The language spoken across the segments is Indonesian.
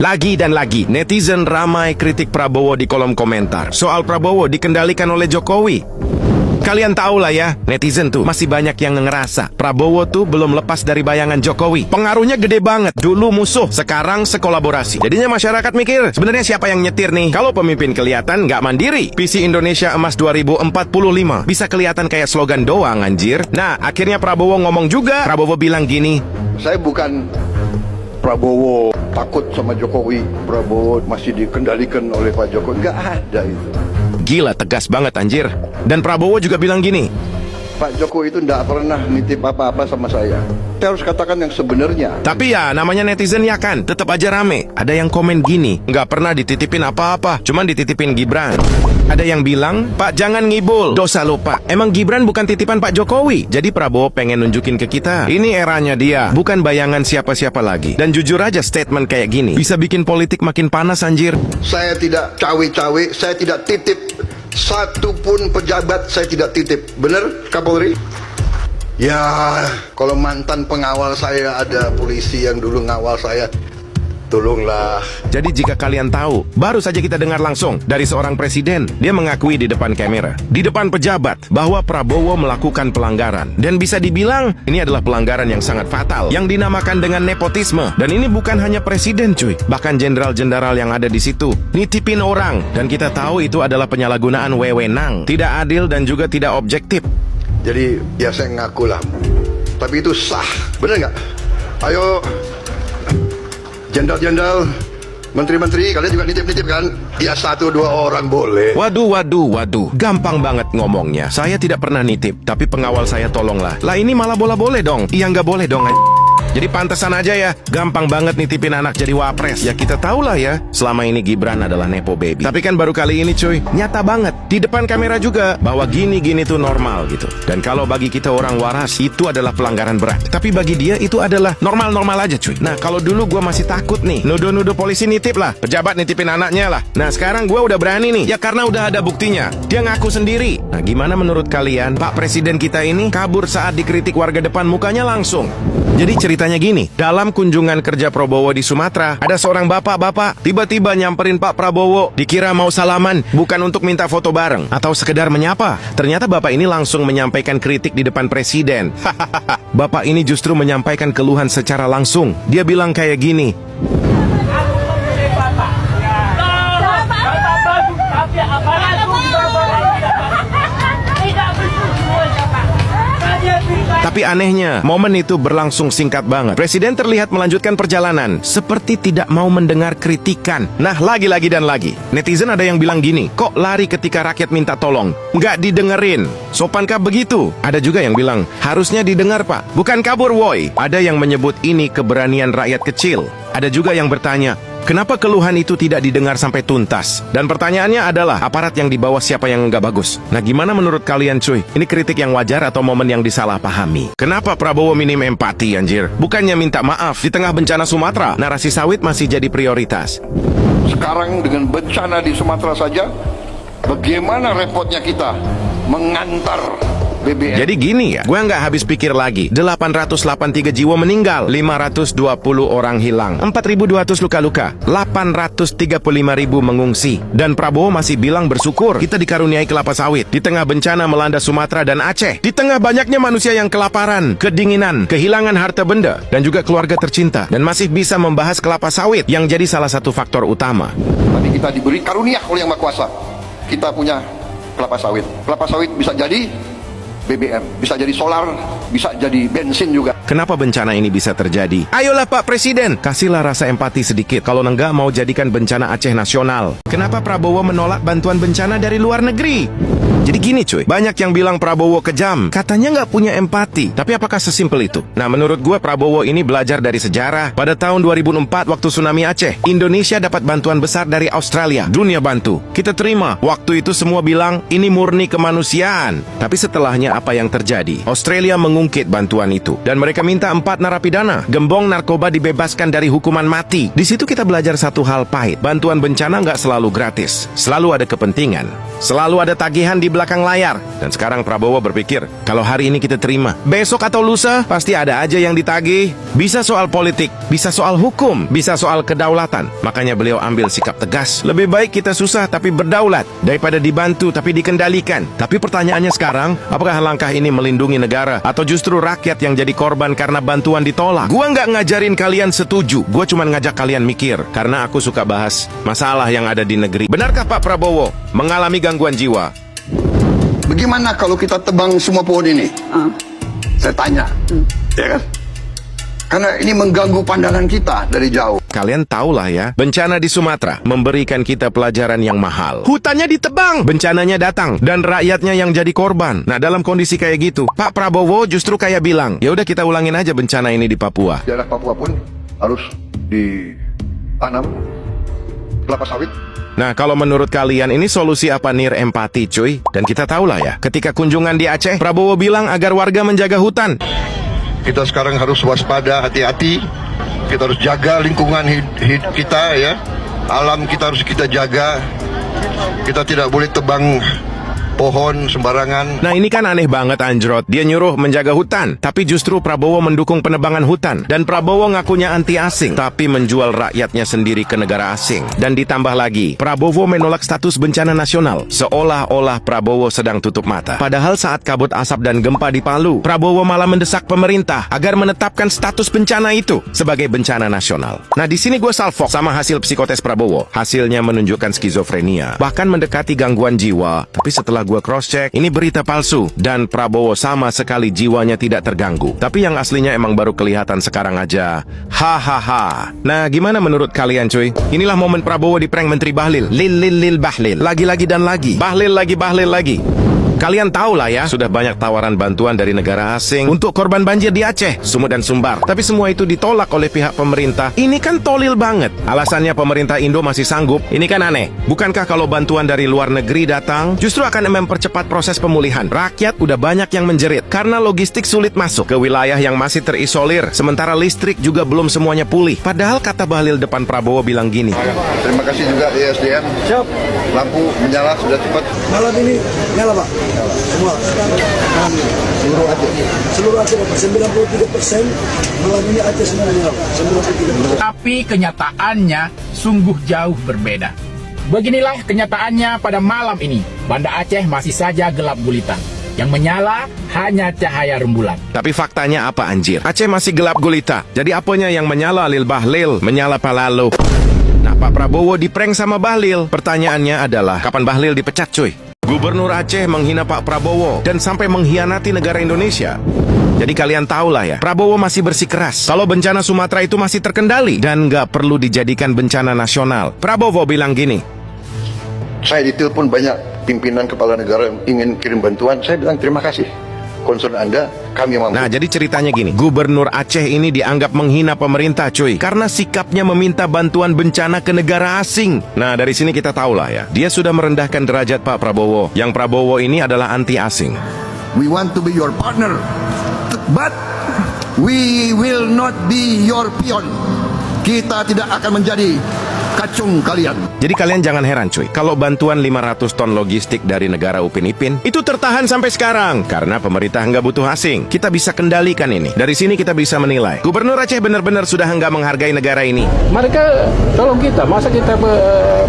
Lagi dan lagi, netizen ramai kritik Prabowo di kolom komentar. Soal Prabowo dikendalikan oleh Jokowi. Kalian tahu lah ya, netizen tuh masih banyak yang ngerasa Prabowo tuh belum lepas dari bayangan Jokowi. Pengaruhnya gede banget. Dulu musuh, sekarang sekolaborasi. Jadinya masyarakat mikir, sebenarnya siapa yang nyetir nih? Kalau pemimpin kelihatan nggak mandiri. Visi Indonesia Emas 2045 bisa kelihatan kayak slogan doang, anjir. Nah, akhirnya Prabowo ngomong juga. Prabowo bilang gini, saya bukan Prabowo takut sama Jokowi, Prabowo masih dikendalikan oleh Pak Jokowi. Nggak ada itu. gila tegas banget anjir. Dan Prabowo juga bilang gini, Pak Jokowi itu nggak pernah nitip apa-apa sama saya. Saya harus katakan yang sebenarnya. tapi ya namanya netizen ya kan, tetap aja rame. Ada yang komen gini, nggak pernah dititipin apa-apa, cuman dititipin Gibran. Ada yang bilang, Pak jangan ngibul, dosa lo Pak. Emang Gibran bukan titipan Pak Jokowi. Jadi Prabowo pengen nunjukin ke kita, ini eranya dia, bukan bayangan siapa-siapa lagi. Dan jujur aja statement kayak gini bisa bikin politik makin panas anjir. Saya tidak cawe-cawe, saya tidak titip. Satupun pejabat saya tidak titip. Benar Kapolri? Ya, kalau mantan pengawal saya ada polisi yang dulu ngawal saya, tolonglah. Jadi jika kalian tahu, baru saja kita dengar langsung dari seorang presiden. Dia mengakui di depan kamera, di depan pejabat, bahwa Prabowo melakukan pelanggaran. Dan bisa dibilang, ini adalah pelanggaran yang sangat fatal, yang dinamakan dengan nepotisme. Dan ini bukan hanya presiden cuy, bahkan jenderal-jenderal yang ada di situ nitipin orang. Dan kita tahu itu adalah penyalahgunaan wewenang, tidak adil dan juga tidak objektif. Jadi ya saya ngaku lah. Tapi itu sah, benar nggak? Ayo, jenderal-jenderal, menteri-menteri, kalian juga nitip-nitip kan? Ya 1-2 orang boleh. Waduh, gampang banget ngomongnya. Saya tidak pernah nitip, tapi pengawal saya tolonglah. Lah ini malah bola boleh dong. Iya nggak boleh dong. Jadi pantesan aja ya, gampang banget nitipin anak jadi wapres. Ya kita tahu lah ya, selama ini Gibran adalah nepo baby. Tapi kan baru kali ini cuy, nyata banget di depan kamera juga bahwa gini-gini tuh normal gitu. Dan kalau bagi kita orang waras itu adalah pelanggaran berat. Tapi bagi dia itu adalah normal-normal aja cuy. Nah kalau dulu gua masih takut nih, nuduh-nuduh polisi nitip lah, pejabat nitipin anaknya lah. Nah sekarang gua udah berani nih, ya karena udah ada buktinya. Dia ngaku sendiri. Nah gimana menurut kalian, Pak Presiden kita ini kabur saat dikritik warga depan mukanya langsung. Jadi ceritanya gini, dalam kunjungan kerja Prabowo di Sumatera, ada seorang bapak-bapak tiba-tiba nyamperin Pak Prabowo, dikira mau salaman, bukan untuk minta foto bareng atau sekedar menyapa. Ternyata bapak ini langsung menyampaikan kritik di depan presiden. Hahaha. Bapak ini justru menyampaikan keluhan secara langsung. Dia bilang kayak gini, tapi anehnya, momen itu berlangsung singkat banget. Presiden terlihat melanjutkan perjalanan, seperti tidak mau mendengar kritikan. Nah, lagi-lagi dan lagi. Netizen ada yang bilang gini, kok lari ketika rakyat minta tolong? Nggak didengerin. Sopankah begitu? Ada juga yang bilang, harusnya didengar Pak, bukan kabur woi. Ada yang menyebut ini keberanian rakyat kecil. Ada juga yang bertanya, kenapa keluhan itu tidak didengar sampai tuntas? Dan pertanyaannya adalah, aparat yang di bawah siapa yang nggak bagus? Nah gimana menurut kalian cuy? Ini kritik yang wajar atau momen yang disalahpahami? Kenapa Prabowo minim empati anjir? Bukannya minta maaf, di tengah bencana Sumatera, narasi sawit masih jadi prioritas. Sekarang dengan bencana di Sumatera saja, bagaimana repotnya kita mengantar BBM. Jadi gini ya, gue nggak habis pikir lagi. 883 jiwa meninggal, 520 orang hilang, 4.200 luka-luka, 835.000 mengungsi. Dan Prabowo masih bilang bersyukur kita dikaruniai kelapa sawit di tengah bencana melanda Sumatera dan Aceh. Di tengah banyaknya manusia yang kelaparan, kedinginan, kehilangan harta benda, dan juga keluarga tercinta. Dan masih bisa membahas kelapa sawit yang jadi salah satu faktor utama. Tadi kita diberi karunia oleh Yang Maha Kuasa. Kita punya kelapa sawit. Kelapa sawit bisa jadi BBM, bisa jadi solar, bisa jadi bensin juga. Kenapa bencana ini bisa terjadi? Ayolah Pak Presiden, kasihlah rasa empati sedikit. Kalau enggak mau jadikan bencana Aceh nasional. Kenapa Prabowo menolak bantuan bencana dari luar negeri? Jadi gini cuy, banyak yang bilang Prabowo kejam, katanya nggak punya empati. Tapi apakah sesimpel itu? Nah menurut gue Prabowo ini belajar dari sejarah. Pada tahun 2004 waktu tsunami Aceh, Indonesia dapat bantuan besar dari Australia. Dunia bantu, kita terima. Waktu itu semua bilang ini murni kemanusiaan. Tapi setelahnya apa yang terjadi. Australia mengungkit bantuan itu. Dan mereka minta 4 narapidana gembong narkoba dibebaskan dari hukuman mati. Di situ kita belajar satu hal pahit. Bantuan bencana nggak selalu gratis. Selalu ada kepentingan. Selalu ada tagihan di belakang layar. Dan sekarang Prabowo berpikir, kalau hari ini kita terima, besok atau lusa pasti ada aja yang ditagih. Bisa soal politik, bisa soal hukum, bisa soal kedaulatan. Makanya beliau ambil sikap tegas. Lebih baik kita susah tapi berdaulat daripada dibantu tapi dikendalikan. Tapi pertanyaannya sekarang, apakah langkah ini melindungi negara atau justru rakyat yang jadi korban karena bantuan ditolak? Gua nggak ngajarin kalian setuju, gua cuma ngajak kalian mikir karena aku suka bahas masalah yang ada di negeri. Benarkah Pak Prabowo mengalami gangguan jiwa? Bagaimana kalau kita tebang semua pohon ini? Saya tanya, ya kan? Karena ini mengganggu pandangan kita dari jauh. Kalian tahulah ya, bencana di Sumatera memberikan kita pelajaran yang mahal. Hutannya ditebang, bencananya datang, dan rakyatnya yang jadi korban. Nah, dalam kondisi kayak gitu, Pak Prabowo justru kayak bilang, ya udah kita ulangin aja bencana ini di Papua. Daerah Papua pun harus ditanam kelapa sawit. Nah, kalau menurut kalian ini solusi apa nir empati cuy? Dan kita tahulah ya, ketika kunjungan di Aceh, Prabowo bilang agar warga menjaga hutan. Kita sekarang harus waspada, hati-hati. Kita harus jaga lingkungan kita ya. Alam kita harus kita jaga. Kita tidak boleh tebang pohon sembarangan. Nah, ini kan aneh banget anjrot. Dia nyuruh menjaga hutan, tapi justru Prabowo mendukung penebangan hutan. Dan Prabowo ngakunya anti asing, tapi menjual rakyatnya sendiri ke negara asing. Dan ditambah lagi, Prabowo menolak status bencana nasional. Seolah-olah Prabowo sedang tutup mata. Padahal saat kabut asap dan gempa di Palu, Prabowo malah mendesak pemerintah agar menetapkan status bencana itu sebagai bencana nasional. Nah, di sini gue salfok sama hasil psikotes Prabowo. Hasilnya menunjukkan skizofrenia, bahkan mendekati gangguan jiwa. Tapi setelah gue cross-check, ini berita palsu. Dan Prabowo sama sekali jiwanya tidak terganggu. Tapi yang aslinya emang baru kelihatan sekarang aja. Hahaha. Nah, gimana menurut kalian cuy? Inilah momen Prabowo di prank Menteri Bahlil. Lil Bahlil. Lagi-lagi dan lagi. Bahlil lagi. Kalian tahu lah ya, sudah banyak tawaran bantuan dari negara asing untuk korban banjir di Aceh, Sumut dan Sumbar. Tapi semua itu ditolak oleh pihak pemerintah. Ini kan tolil banget. Alasannya pemerintah Indo masih sanggup. Ini kan aneh. Bukankah kalau bantuan dari luar negeri datang, justru akan mempercepat proses pemulihan? Rakyat udah banyak yang menjerit karena logistik sulit masuk ke wilayah yang masih terisolir. Sementara listrik juga belum semuanya pulih. Padahal kata Bahlil depan Prabowo bilang gini. Terima kasih juga ESDM. Siap. Lampu menyala sudah cepat. Malam ini nyala Pak. Semua. Seluruh Aceh. Seluruh Aceh Pak. 93% malam ini Aceh semua nyala. 93%. Tapi kenyataannya sungguh jauh berbeda. Beginilah kenyataannya pada malam ini. Banda Aceh masih saja gelap gulita. Yang menyala hanya cahaya rembulan. Tapi faktanya apa anjir? Aceh masih gelap gulita. Jadi apanya yang menyala Lil Bahlil? Menyala palalo. Nah, Pak Prabowo diprank sama Bahlil. Pertanyaannya adalah, kapan Bahlil dipecat cuy? Gubernur Aceh menghina Pak Prabowo dan sampai mengkhianati negara Indonesia. Jadi kalian tahulah ya, Prabowo masih bersikeras kalau bencana Sumatera itu masih terkendali dan nggak perlu dijadikan bencana nasional. Prabowo bilang gini. Saya ditelepon banyak pimpinan kepala negara yang ingin kirim bantuan. Saya bilang terima kasih. Concern Anda, kami mampu. Nah, jadi ceritanya gini. Gubernur Aceh ini dianggap menghina pemerintah cuy, karena sikapnya meminta bantuan bencana ke negara asing. Nah, dari sini kita tahulah ya, dia sudah merendahkan derajat Pak Prabowo. Yang Prabowo ini adalah anti asing. We want to be your partner, but we will not be your peon. Kita tidak akan menjadi kacung kalian. Jadi kalian jangan heran cuy, kalau bantuan 500 ton logistik dari negara Upin Ipin itu tertahan sampai sekarang karena pemerintah nggak butuh asing. Kita bisa kendalikan ini. Dari sini kita bisa menilai Gubernur Aceh benar-benar sudah nggak menghargai negara ini. Mereka tolong kita, masa kita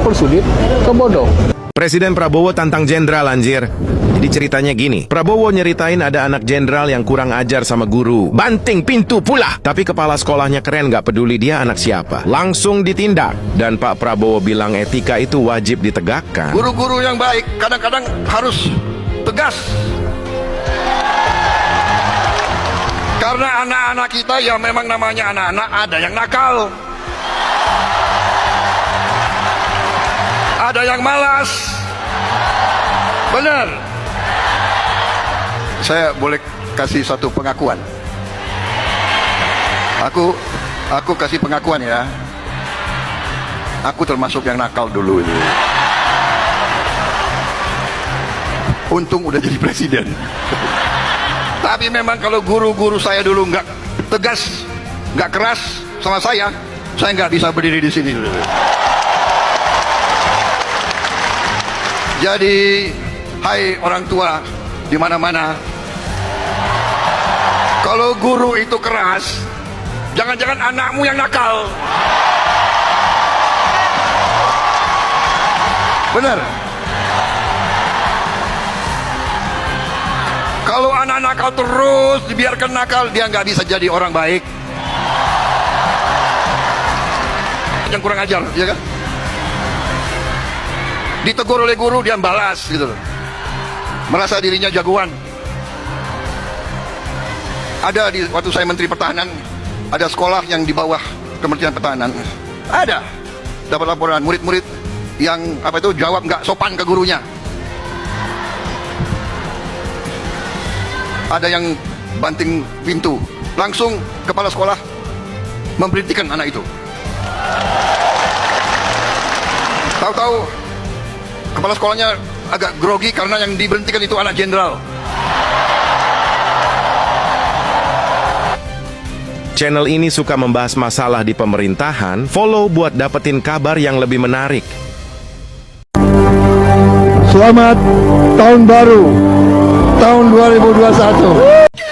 persulit ke bodoh. Presiden Prabowo tantang jenderal anjir. Jadi ceritanya gini, Prabowo nyeritain ada anak jenderal yang kurang ajar sama guru. Banting pintu pula. Tapi kepala sekolahnya keren, gak peduli dia anak siapa. Langsung ditindak. Dan Pak Prabowo bilang etika itu wajib ditegakkan. Guru-guru yang baik kadang-kadang harus tegas. Karena anak-anak kita yang memang namanya anak-anak ada yang nakal. Ada yang malas. Benar. Saya boleh kasih satu pengakuan. Aku kasih pengakuan ya. Aku termasuk yang nakal dulu itu. Untung udah jadi presiden. Tapi memang kalau guru-guru saya dulu nggak tegas, nggak keras sama saya nggak bisa berdiri di sini. Jadi, hai orang tua di mana-mana, kalau guru itu keras, jangan-jangan anakmu yang nakal. Benar. Kalau anak nakal terus dibiarkan nakal, dia nggak bisa jadi orang baik. Yang kurang ajar, ya kan? Ditegur oleh guru, dia balas gitu loh. Merasa dirinya jagoan. Ada waktu saya Menteri Pertahanan, ada sekolah yang di bawah Kementerian Pertahanan. Ada dapat laporan murid-murid yang jawab nggak sopan ke gurunya. Ada yang banting pintu, langsung kepala sekolah memberhentikan anak itu. Tahu-tahu kepala sekolahnya agak grogi karena yang diberhentikan itu anak jenderal. Channel ini suka membahas masalah di pemerintahan. Follow buat dapetin kabar yang lebih menarik. Selamat tahun baru, tahun 2021.